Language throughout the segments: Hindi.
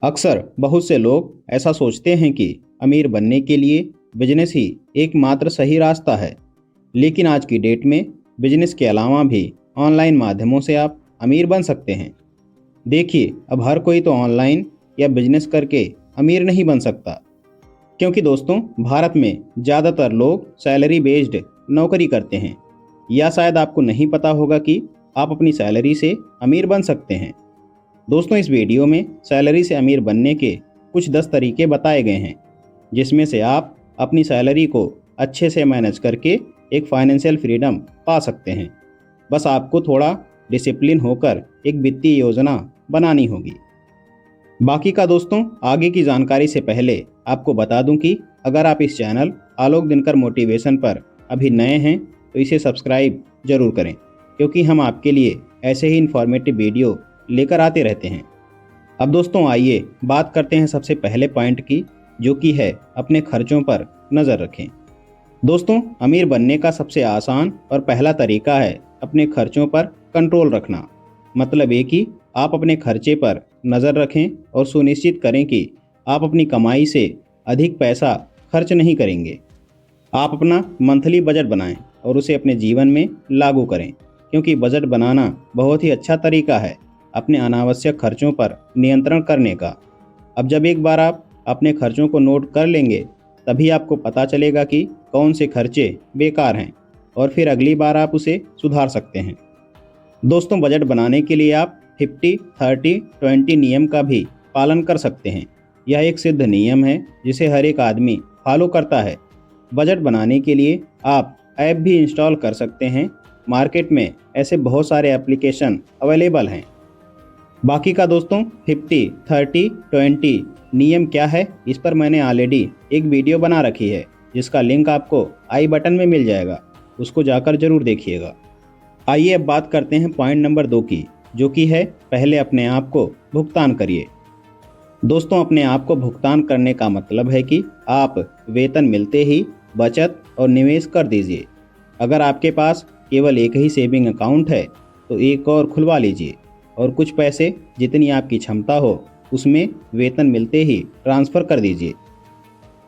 अक्सर बहुत से लोग ऐसा सोचते हैं कि अमीर बनने के लिए बिजनेस ही एकमात्र सही रास्ता है। लेकिन आज की डेट में बिजनेस के अलावा भी ऑनलाइन माध्यमों से आप अमीर बन सकते हैं। देखिए, अब हर कोई तो ऑनलाइन या बिजनेस करके अमीर नहीं बन सकता, क्योंकि दोस्तों भारत में ज़्यादातर लोग सैलरी बेस्ड नौकरी करते हैं। या शायद आपको नहीं पता होगा कि आप अपनी सैलरी से अमीर बन सकते हैं। दोस्तों, इस वीडियो में सैलरी से अमीर बनने के कुछ 10 तरीके बताए गए हैं, जिसमें से आप अपनी सैलरी को अच्छे से मैनेज करके एक फाइनेंशियल फ्रीडम पा सकते हैं। बस आपको थोड़ा डिसिप्लिन होकर एक वित्तीय योजना बनानी होगी। बाकी का दोस्तों, आगे की जानकारी से पहले आपको बता दूं कि अगर आप इस चैनल आलोक दिनकर मोटिवेशन पर अभी नए हैं तो इसे सब्सक्राइब जरूर करें, क्योंकि हम आपके लिए ऐसे ही इन्फॉर्मेटिव वीडियो लेकर आते रहते हैं। अब दोस्तों आइए बात करते हैं सबसे पहले पॉइंट की, जो कि है अपने खर्चों पर नज़र रखें। दोस्तों, अमीर बनने का सबसे आसान और पहला तरीका है अपने खर्चों पर कंट्रोल रखना। मतलब ये कि आप अपने खर्चे पर नज़र रखें और सुनिश्चित करें कि आप अपनी कमाई से अधिक पैसा खर्च नहीं करेंगे। आप अपना मंथली बजट बनाएं और उसे अपने जीवन में लागू करें, क्योंकि बजट बनाना बहुत ही अच्छा तरीका है अपने अनावश्यक खर्चों पर नियंत्रण करने का। अब जब एक बार आप अपने खर्चों को नोट कर लेंगे, तभी आपको पता चलेगा कि कौन से खर्चे बेकार हैं, और फिर अगली बार आप उसे सुधार सकते हैं। दोस्तों, बजट बनाने के लिए आप 50-30-20 नियम का भी पालन कर सकते हैं। यह एक सिद्ध नियम है जिसे हर एक आदमी फॉलो करता है। बजट बनाने के लिए आप ऐप भी इंस्टॉल कर सकते हैं। मार्केट में ऐसे बहुत सारे एप्लीकेशन अवेलेबल हैं। बाकी का दोस्तों, 50-30-20 नियम क्या है, इस पर मैंने ऑलरेडी एक वीडियो बना रखी है, जिसका लिंक आपको आई बटन में मिल जाएगा। उसको जाकर जरूर देखिएगा। आइए अब बात करते हैं पॉइंट नंबर 2 की, जो कि है पहले अपने आप को भुगतान करिए। दोस्तों, अपने आप को भुगतान करने का मतलब है कि आप वेतन मिलते ही बचत और निवेश कर दीजिए। अगर आपके पास केवल एक ही सेविंग अकाउंट है तो एक और खुलवा लीजिए, और कुछ पैसे जितनी आपकी क्षमता हो उसमें वेतन मिलते ही ट्रांसफ़र कर दीजिए।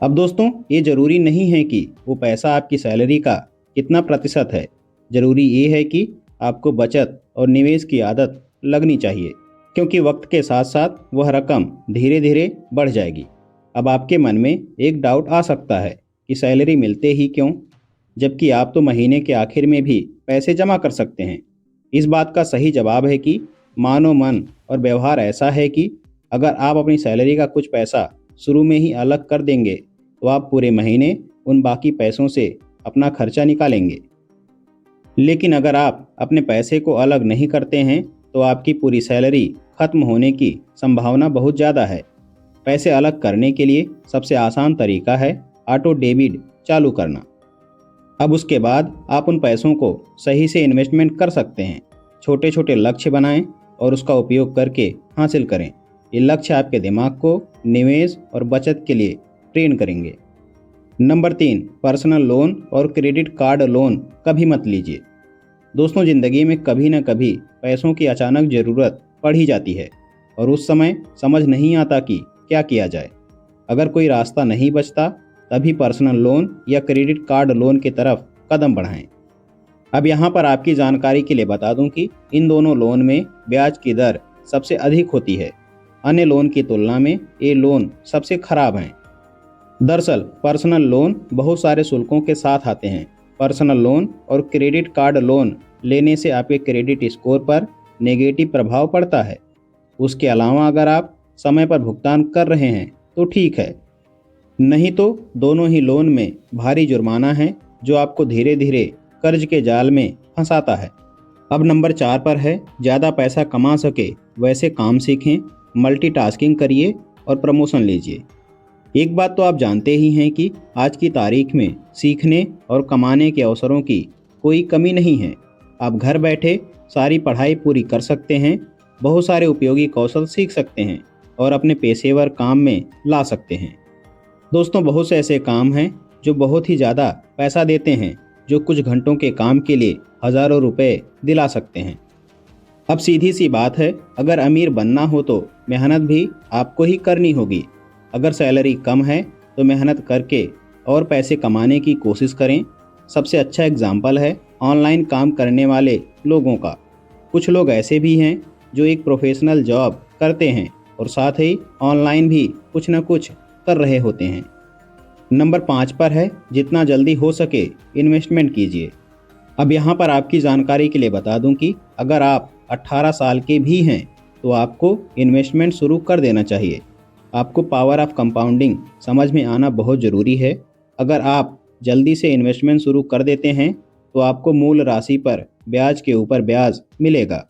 अब दोस्तों, ये ज़रूरी नहीं है कि वो पैसा आपकी सैलरी का कितना प्रतिशत है। ज़रूरी ये है कि आपको बचत और निवेश की आदत लगनी चाहिए, क्योंकि वक्त के साथ साथ वह रकम धीरे धीरे बढ़ जाएगी। अब आपके मन में एक डाउट आ सकता है कि सैलरी मिलते ही क्यों, जबकि आप तो महीने के आखिर में भी पैसे जमा कर सकते हैं। इस बात का सही जवाब है कि मानो मन और व्यवहार ऐसा है कि अगर आप अपनी सैलरी का कुछ पैसा शुरू में ही अलग कर देंगे तो आप पूरे महीने उन बाकी पैसों से अपना खर्चा निकालेंगे। लेकिन अगर आप अपने पैसे को अलग नहीं करते हैं तो आपकी पूरी सैलरी खत्म होने की संभावना बहुत ज़्यादा है। पैसे अलग करने के लिए सबसे आसान तरीका है ऑटो डेबिट चालू करना। अब उसके बाद आप उन पैसों को सही से इन्वेस्टमेंट कर सकते हैं। छोटे छोटे लक्ष्य बनाएं और उसका उपयोग करके हासिल करें। ये लक्ष्य आपके दिमाग को निवेश और बचत के लिए ट्रेन करेंगे। नंबर 3, पर्सनल लोन और क्रेडिट कार्ड लोन कभी मत लीजिए। दोस्तों, ज़िंदगी में कभी न कभी पैसों की अचानक ज़रूरत पड़ ही जाती है, और उस समय समझ नहीं आता कि क्या किया जाए। अगर कोई रास्ता नहीं बचता, तभी पर्सनल लोन या क्रेडिट कार्ड लोन की तरफ कदम बढ़ाएं। अब यहाँ पर आपकी जानकारी के लिए बता दूं कि इन दोनों लोन में ब्याज की दर सबसे अधिक होती है। अन्य लोन की तुलना में ये लोन सबसे खराब हैं। दरअसल पर्सनल लोन बहुत सारे शुल्कों के साथ आते हैं। पर्सनल लोन और क्रेडिट कार्ड लोन लेने से आपके क्रेडिट स्कोर पर नेगेटिव प्रभाव पड़ता है। उसके अलावा अगर आप समय पर भुगतान कर रहे हैं तो ठीक है, नहीं तो दोनों ही लोन में भारी जुर्माना है, जो आपको धीरे धीरे कर्ज के जाल में फंसाता है। अब नंबर 4 पर है ज़्यादा पैसा कमा सके वैसे काम सीखें, मल्टीटास्किंग करिए और प्रमोशन लीजिए। एक बात तो आप जानते ही हैं कि आज की तारीख में सीखने और कमाने के अवसरों की कोई कमी नहीं है। आप घर बैठे सारी पढ़ाई पूरी कर सकते हैं, बहुत सारे उपयोगी कौशल सीख सकते हैं और अपने पेशेवर काम में ला सकते हैं। दोस्तों, बहुत से ऐसे काम हैं जो बहुत ही ज़्यादा पैसा देते हैं, जो कुछ घंटों के काम के लिए हज़ारों रुपए दिला सकते हैं। अब सीधी सी बात है, अगर अमीर बनना हो तो मेहनत भी आपको ही करनी होगी। अगर सैलरी कम है तो मेहनत करके और पैसे कमाने की कोशिश करें। सबसे अच्छा एग्जाम्पल है ऑनलाइन काम करने वाले लोगों का। कुछ लोग ऐसे भी हैं जो एक प्रोफेशनल जॉब करते हैं और साथ ही ऑनलाइन भी कुछ न कुछ कर रहे होते हैं। नंबर 5 पर है, जितना जल्दी हो सके इन्वेस्टमेंट कीजिए। अब यहाँ पर आपकी जानकारी के लिए बता दूं कि अगर आप 18 साल के भी हैं तो आपको इन्वेस्टमेंट शुरू कर देना चाहिए। आपको पावर ऑफ कंपाउंडिंग समझ में आना बहुत ज़रूरी है। अगर आप जल्दी से इन्वेस्टमेंट शुरू कर देते हैं तो आपको मूल राशि पर ब्याज के ऊपर ब्याज मिलेगा।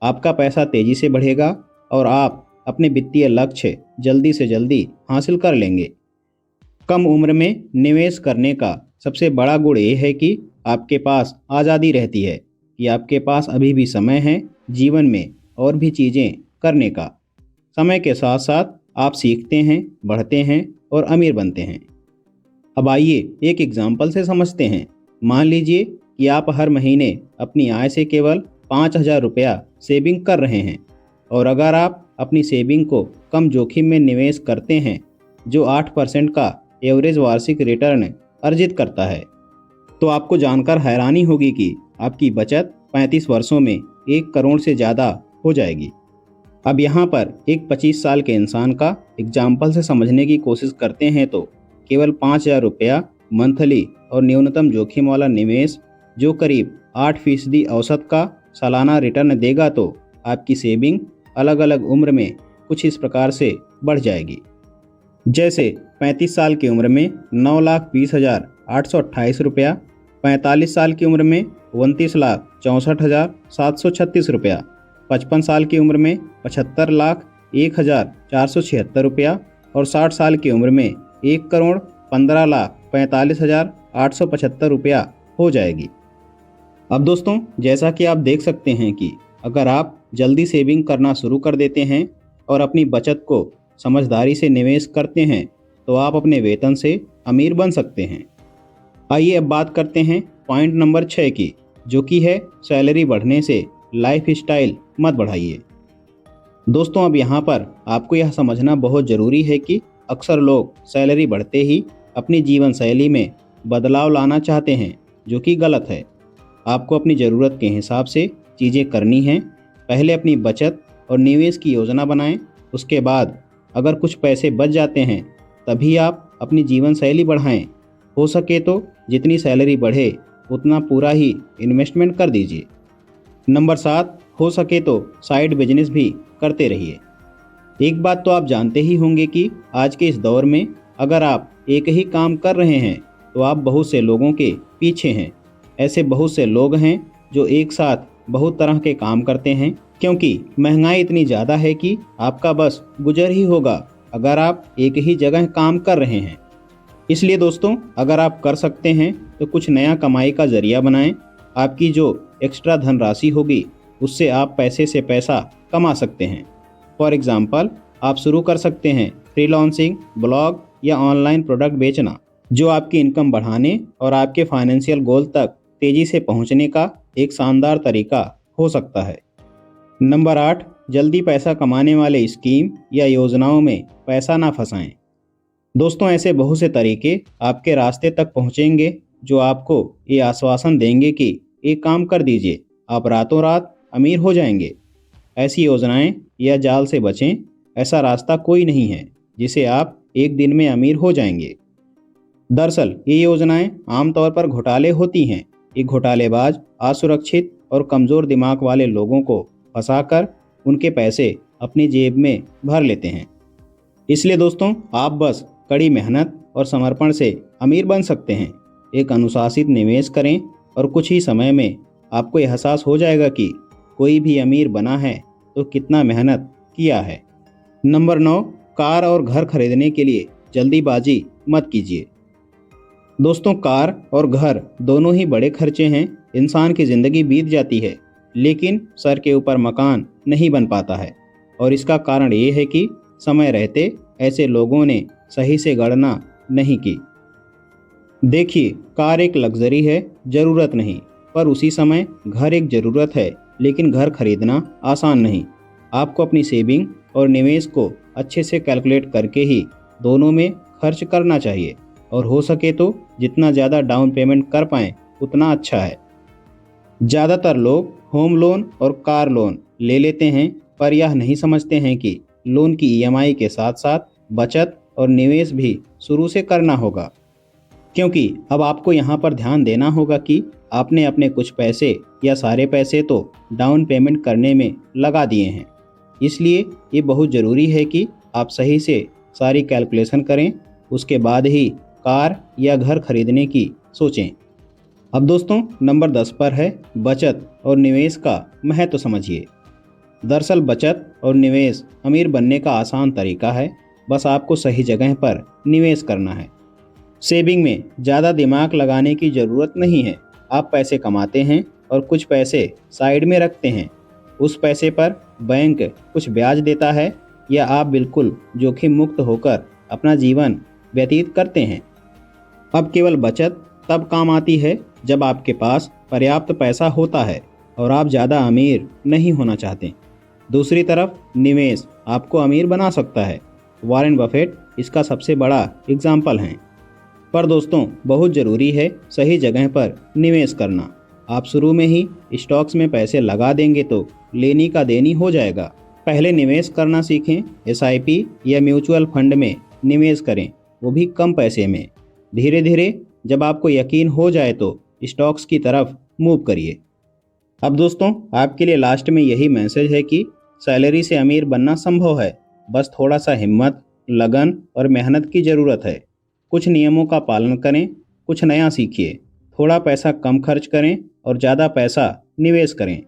आपका पैसा तेज़ी से बढ़ेगा और आप अपने वित्तीय लक्ष्य जल्दी से जल्दी हासिल कर लेंगे। कम उम्र में निवेश करने का सबसे बड़ा गुण ये है कि आपके पास आज़ादी रहती है कि आपके पास अभी भी समय है जीवन में और भी चीज़ें करने का। समय के साथ साथ आप सीखते हैं, बढ़ते हैं और अमीर बनते हैं। अब आइए एक एग्जाम्पल से समझते हैं। मान लीजिए कि आप हर महीने अपनी आय से केवल 5,000 रुपया सेविंग कर रहे हैं और अगर आप अपनी सेविंग को कम जोखिम में निवेश करते हैं जो 8% का एवरेज वार्षिक रिटर्न अर्जित करता है, तो आपको जानकर हैरानी होगी कि आपकी बचत 35 वर्षों में 1 करोड़ से ज़्यादा हो जाएगी। अब यहाँ पर एक 25 साल के इंसान का एग्जाम्पल से समझने की कोशिश करते हैं तो केवल 5,000 रुपया मंथली और न्यूनतम जोखिम वाला निवेश जो करीब 8% औसत का सालाना रिटर्न देगा, तो आपकी सेविंग अलग अलग उम्र में कुछ इस प्रकार से बढ़ जाएगी। जैसे 35 साल की उम्र में 9,20,828 रुपया, 45 साल की उम्र में 29,64,736 रुपया, 55 साल की उम्र में 75,01,476 रुपया और 60 साल की उम्र में 1,15,45,875 रुपया हो जाएगी। अब दोस्तों, जैसा कि आप देख सकते हैं कि अगर आप जल्दी सेविंग करना शुरू कर देते हैं और अपनी बचत को समझदारी से निवेश करते हैं तो आप अपने वेतन से अमीर बन सकते हैं। आइए अब बात करते हैं पॉइंट नंबर 6 की, जो कि है सैलरी बढ़ने से लाइफ स्टाइल मत बढ़ाइए। दोस्तों, अब यहाँ पर आपको यह समझना बहुत ज़रूरी है कि अक्सर लोग सैलरी बढ़ते ही अपनी जीवन शैली में बदलाव लाना चाहते हैं, जो कि गलत है। आपको अपनी ज़रूरत के हिसाब से चीज़ें करनी हैं। पहले अपनी बचत और निवेश की योजना बनाएं। उसके बाद अगर कुछ पैसे बच जाते हैं तभी आप अपनी जीवन शैली बढ़ाएं। हो सके तो जितनी सैलरी बढ़े उतना पूरा ही इन्वेस्टमेंट कर दीजिए। नंबर 7, हो सके तो साइड बिजनेस भी करते रहिए। एक बात तो आप जानते ही होंगे कि आज के इस दौर में अगर आप एक ही काम कर रहे हैं तो आप बहुत से लोगों के पीछे हैं। ऐसे बहुत से लोग हैं जो एक साथ बहुत तरह के काम करते हैं, क्योंकि महंगाई इतनी ज़्यादा है कि आपका बस गुजर ही होगा अगर आप एक ही जगह काम कर रहे हैं। इसलिए दोस्तों, अगर आप कर सकते हैं तो कुछ नया कमाई का जरिया बनाएं। आपकी जो एक्स्ट्रा धनराशि होगी उससे आप पैसे से पैसा कमा सकते हैं। फॉर एग्ज़ाम्पल, आप शुरू कर सकते हैं फ्रीलांसिंग, ब्लॉग या ऑनलाइन प्रोडक्ट बेचना, जो आपकी इनकम बढ़ाने और आपके फाइनेंशियल गोल तक तेज़ी से पहुंचने का एक शानदार तरीका हो सकता है। नंबर 8, जल्दी पैसा कमाने वाले स्कीम या योजनाओं में पैसा ना फंसाएं। दोस्तों, ऐसे बहुत से तरीके आपके रास्ते तक पहुंचेंगे जो आपको ये आश्वासन देंगे कि एक काम कर दीजिए, आप रातों रात अमीर हो जाएंगे। ऐसी योजनाएं या जाल से बचें। ऐसा रास्ता कोई नहीं है जिसे आप एक दिन में अमीर हो जाएंगे। दरअसल ये योजनाएं आमतौर पर घोटाले होती हैं। ये घोटालेबाज असुरक्षित और कमज़ोर दिमाग वाले लोगों को फंसाकर उनके पैसे अपनी जेब में भर लेते हैं। इसलिए दोस्तों, आप बस कड़ी मेहनत और समर्पण से अमीर बन सकते हैं। एक अनुशासित निवेश करें और कुछ ही समय में आपको एहसास हो जाएगा कि कोई भी अमीर बना है तो कितना मेहनत किया है। नंबर 9, कार और घर खरीदने के लिए जल्दीबाजी मत कीजिए। दोस्तों, कार और घर दोनों ही बड़े खर्चे हैं। इंसान की ज़िंदगी बीत जाती है लेकिन सर के ऊपर मकान नहीं बन पाता है, और इसका कारण ये है कि समय रहते ऐसे लोगों ने सही से गणना नहीं की। देखिए, कार एक लग्जरी है, ज़रूरत नहीं, पर उसी समय घर एक ज़रूरत है लेकिन घर खरीदना आसान नहीं। आपको अपनी सेविंग और निवेश को अच्छे से कैलकुलेट करके ही दोनों में खर्च करना चाहिए और हो सके तो जितना ज़्यादा डाउन पेमेंट कर पाएँ उतना अच्छा है। ज़्यादातर लोग होम लोन और कार लोन ले लेते हैं पर यह नहीं समझते हैं कि लोन की ईएमआई के साथ साथ बचत और निवेश भी शुरू से करना होगा, क्योंकि अब आपको यहाँ पर ध्यान देना होगा कि आपने अपने कुछ पैसे या सारे पैसे तो डाउन पेमेंट करने में लगा दिए हैं। इसलिए ये बहुत ज़रूरी है कि आप सही से सारी कैलकुलेशन करें, उसके बाद ही कार या घर खरीदने की सोचें। अब दोस्तों नंबर 10 पर है बचत और निवेश का महत्व समझिए। दरअसल बचत और निवेश अमीर बनने का आसान तरीका है, बस आपको सही जगह पर निवेश करना है। सेविंग में ज़्यादा दिमाग लगाने की ज़रूरत नहीं है। आप पैसे कमाते हैं और कुछ पैसे साइड में रखते हैं। उस पैसे पर बैंक कुछ ब्याज देता है या आप बिल्कुल जोखिम मुक्त होकर अपना जीवन व्यतीत करते हैं। अब केवल बचत तब काम आती है जब आपके पास पर्याप्त पैसा होता है और आप ज़्यादा अमीर नहीं होना चाहते। दूसरी तरफ निवेश आपको अमीर बना सकता है। वॉरेन बफेट इसका सबसे बड़ा एग्जाम्पल हैं। पर दोस्तों बहुत ज़रूरी है सही जगह पर निवेश करना। आप शुरू में ही स्टॉक्स में पैसे लगा देंगे तो लेनी का देनी हो जाएगा। पहले निवेश करना सीखें। एसआईपी या म्यूचुअल फंड में निवेश करें, वो भी कम पैसे में। धीरे धीरे जब आपको यकीन हो जाए तो स्टॉक्स की तरफ मूव करिए। अब दोस्तों आपके लिए लास्ट में यही मैसेज है कि सैलरी से अमीर बनना संभव है, बस थोड़ा सा हिम्मत, लगन और मेहनत की ज़रूरत है। कुछ नियमों का पालन करें, कुछ नया सीखिए, थोड़ा पैसा कम खर्च करें और ज़्यादा पैसा निवेश करें।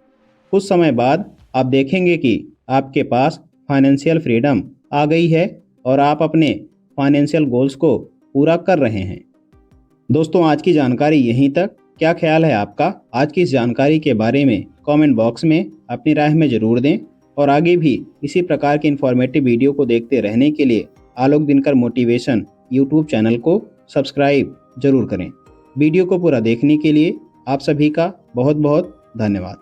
कुछ समय बाद आप देखेंगे कि आपके पास फाइनेंशियल फ्रीडम आ गई है और आप अपने फाइनेंशियल गोल्स को पूरा कर रहे हैं। दोस्तों आज की जानकारी यहीं तक। क्या ख्याल है आपका? आज की इस जानकारी के बारे में कमेंट बॉक्स में अपनी राय में ज़रूर दें और आगे भी इसी प्रकार के इन्फॉर्मेटिव वीडियो को देखते रहने के लिए आलोक दिनकर मोटिवेशन यूट्यूब चैनल को सब्सक्राइब जरूर करें। वीडियो को पूरा देखने के लिए आप सभी का बहुत बहुत धन्यवाद।